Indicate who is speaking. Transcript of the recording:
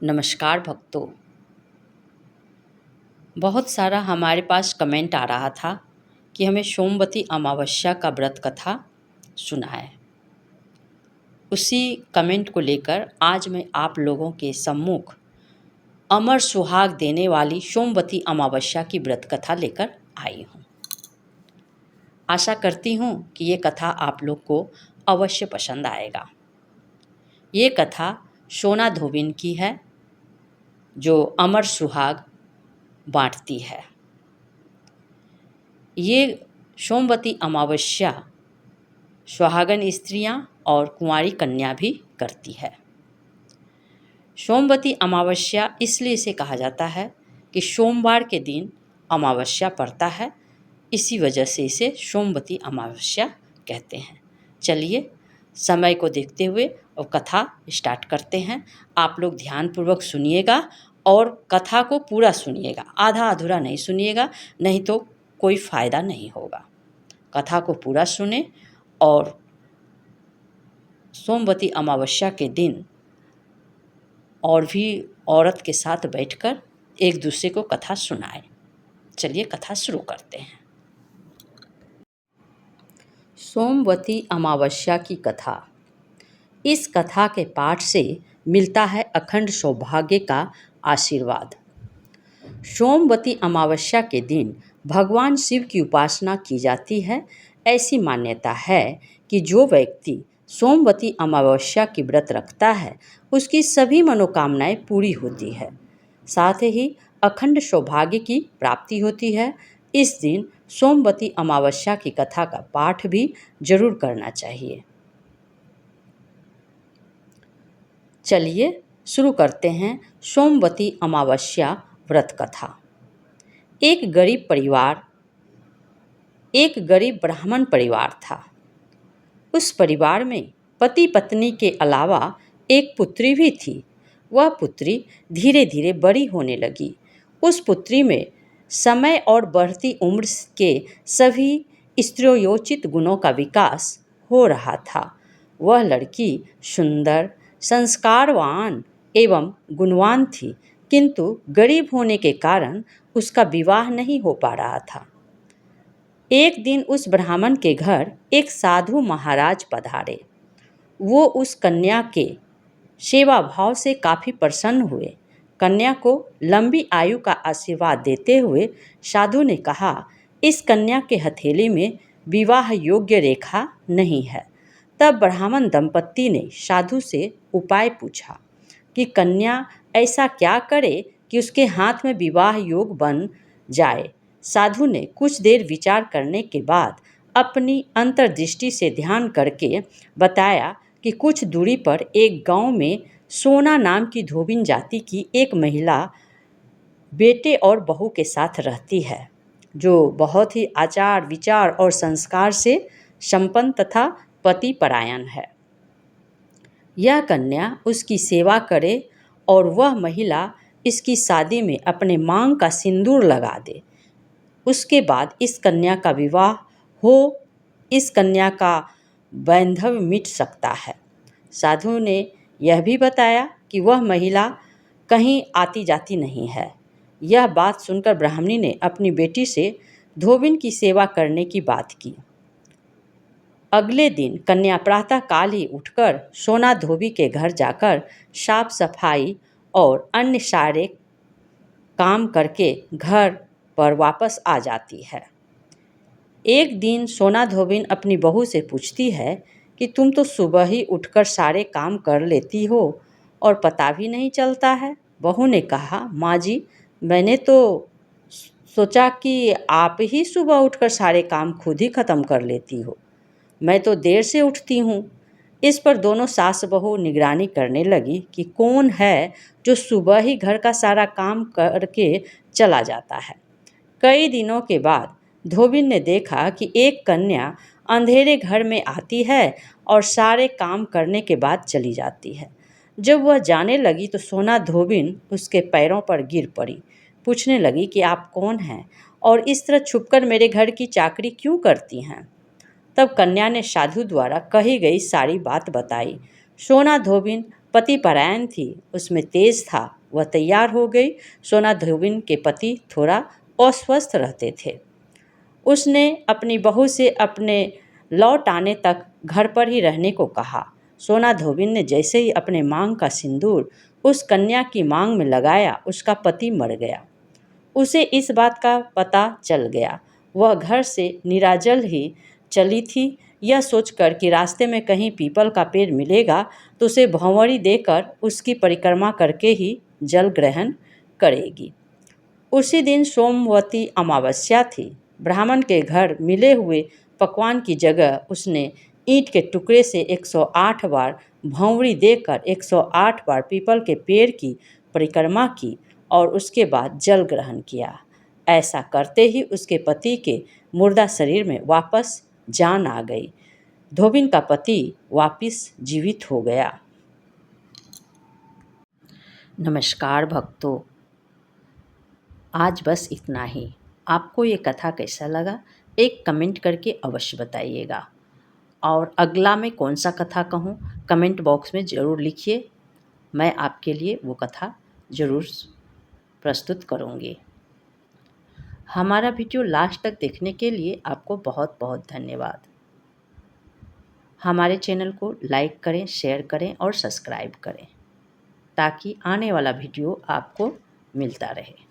Speaker 1: नमस्कार भक्तों। बहुत सारा हमारे पास कमेंट आ रहा था कि हमें सोमवती अमावस्या का व्रत कथा सुनाएं। उसी कमेंट को लेकर आज मैं आप लोगों के सम्मुख अमर सुहाग देने वाली सोमवती अमावस्या की व्रत कथा लेकर आई हूँ। आशा करती हूँ कि ये कथा आप लोग को अवश्य पसंद आएगा। ये कथा सोना धोबिन की है जो अमर सुहाग बांटती है। ये सोमवती अमावस्या सुहागन स्त्रियां और कुंवारी कन्या भी करती है। सोमवती अमावस्या इसलिए इसे कहा जाता है कि सोमवार के दिन अमावस्या पड़ता है, इसी वजह से इसे सोमवती अमावस्या कहते हैं। चलिए समय को देखते हुए और कथा स्टार्ट करते हैं। आप लोग ध्यानपूर्वक सुनिएगा और कथा को पूरा सुनिएगा, आधा अधूरा नहीं सुनिएगा, नहीं तो कोई फ़ायदा नहीं होगा। कथा को पूरा सुने और सोमवती अमावस्या के दिन और भी औरत के साथ बैठकर एक दूसरे को कथा सुनाएं। चलिए कथा शुरू करते हैं। सोमवती अमावस्या की कथा। इस कथा के पाठ से मिलता है अखंड सौभाग्य का आशीर्वाद। सोमवती अमावस्या के दिन भगवान शिव की उपासना की जाती है। ऐसी मान्यता है कि जो व्यक्ति सोमवती अमावस्या की व्रत रखता है उसकी सभी मनोकामनाएं पूरी होती है, साथ ही अखंड सौभाग्य की प्राप्ति होती है। इस दिन सोमवती अमावस्या की कथा का पाठ भी जरूर करना चाहिए। चलिए शुरू करते हैं सोमवती अमावस्या व्रत कथा। एक गरीब ब्राह्मण परिवार था। उस परिवार में पति पत्नी के अलावा एक पुत्री भी थी। वह पुत्री धीरे धीरे बड़ी होने लगी। उस पुत्री में समय और बढ़ती उम्र के सभी स्त्रियोचित गुणों का विकास हो रहा था। वह लड़की सुंदर, संस्कारवान एवं गुणवान थी, किंतु गरीब होने के कारण उसका विवाह नहीं हो पा रहा था। एक दिन उस ब्राह्मण के घर एक साधु महाराज पधारे। वो उस कन्या के सेवा भाव से काफ़ी प्रसन्न हुए। कन्या को लंबी आयु का आशीर्वाद देते हुए साधु ने कहा, इस कन्या के हथेली में विवाह योग्य रेखा नहीं है। तब ब्राह्मण दंपत्ति ने साधु से उपाय पूछा कि कन्या ऐसा क्या करे कि उसके हाथ में विवाह योग बन जाए। साधु ने कुछ देर विचार करने के बाद अपनी अंतर्दृष्टि से ध्यान करके बताया कि कुछ दूरी पर एक गांव में सोना नाम की धोबिन जाति की एक महिला बेटे और बहू के साथ रहती है, जो बहुत ही आचार विचार और संस्कार से संपन्न तथा पति परायण है। यह कन्या उसकी सेवा करे और वह महिला इसकी शादी में अपने मांग का सिंदूर लगा दे। उसके बाद इस कन्या का विवाह हो, इस कन्या का वैधव्य मिट सकता है। साधु ने यह भी बताया कि वह महिला कहीं आती जाती नहीं है। यह बात सुनकर ब्राह्मणी ने अपनी बेटी से धोबिन की सेवा करने की बात की। अगले दिन कन्या प्रातः काल ही उठकर सोना धोबी के घर जाकर साफ सफाई और अन्य सारे काम करके घर पर वापस आ जाती है। एक दिन सोना धोबिन अपनी बहू से पूछती है कि तुम तो सुबह ही उठकर सारे काम कर लेती हो और पता भी नहीं चलता है। बहू ने कहा, माँ जी, मैंने तो सोचा कि आप ही सुबह उठकर सारे काम खुद ही ख़त्म कर लेती हो। मैं तो देर से उठती हूँ। इस पर दोनों सास बहू निगरानी करने लगी कि कौन है जो सुबह ही घर का सारा काम करके चला जाता है। कई दिनों के बाद धोबिन ने देखा कि एक कन्या अंधेरे घर में आती है और सारे काम करने के बाद चली जाती है। जब वह जाने लगी तो सोना धोबिन उसके पैरों पर गिर पड़ी। पूछने लगी कि आप कौन हैं और इस तरह छुपकर मेरे घर की चाकरी क्यों करती हैं। तब कन्या ने साधु द्वारा कही गई सारी बात बताई। सोना धोबिन पति परायण थी, उसमें तेज था। वह तैयार हो गई। सोना धोबिन के पति थोड़ा अस्वस्थ रहते थे। उसने अपनी बहू से अपने लौट आने तक घर पर ही रहने को कहा। सोना धोबिन ने जैसे ही अपने मांग का सिंदूर उस कन्या की मांग में लगाया, उसका पति मर गया। उसे इस बात का पता चल गया। वह घर से निराजल ही चली थी, यह सोचकर कि रास्ते में कहीं पीपल का पेड़ मिलेगा तो उसे भंवरी देकर उसकी परिक्रमा करके ही जल ग्रहण करेगी। उसी दिन सोमवती अमावस्या थी। ब्राह्मण के घर मिले हुए पकवान की जगह उसने ईंट के टुकड़े से 108 बार भंवरी देकर 108 बार पीपल के पेड़ की परिक्रमा की और उसके बाद जल ग्रहण किया। ऐसा करते ही उसके पति के मुर्दा शरीर में वापस जान आ गई। धोबिन का पति वापस जीवित हो गया। नमस्कार भक्तों, आज बस इतना ही। आपको ये कथा कैसा लगा एक कमेंट करके अवश्य बताइएगा, और अगला मैं कौन सा कथा कहूँ कमेंट बॉक्स में ज़रूर लिखिए। मैं आपके लिए वो कथा ज़रूर प्रस्तुत करूँगी। हमारा वीडियो लास्ट तक देखने के लिए आपको बहुत बहुत धन्यवाद। हमारे चैनल को लाइक करें, शेयर करें और सब्सक्राइब करें ताकि आने वाला वीडियो आपको मिलता रहे।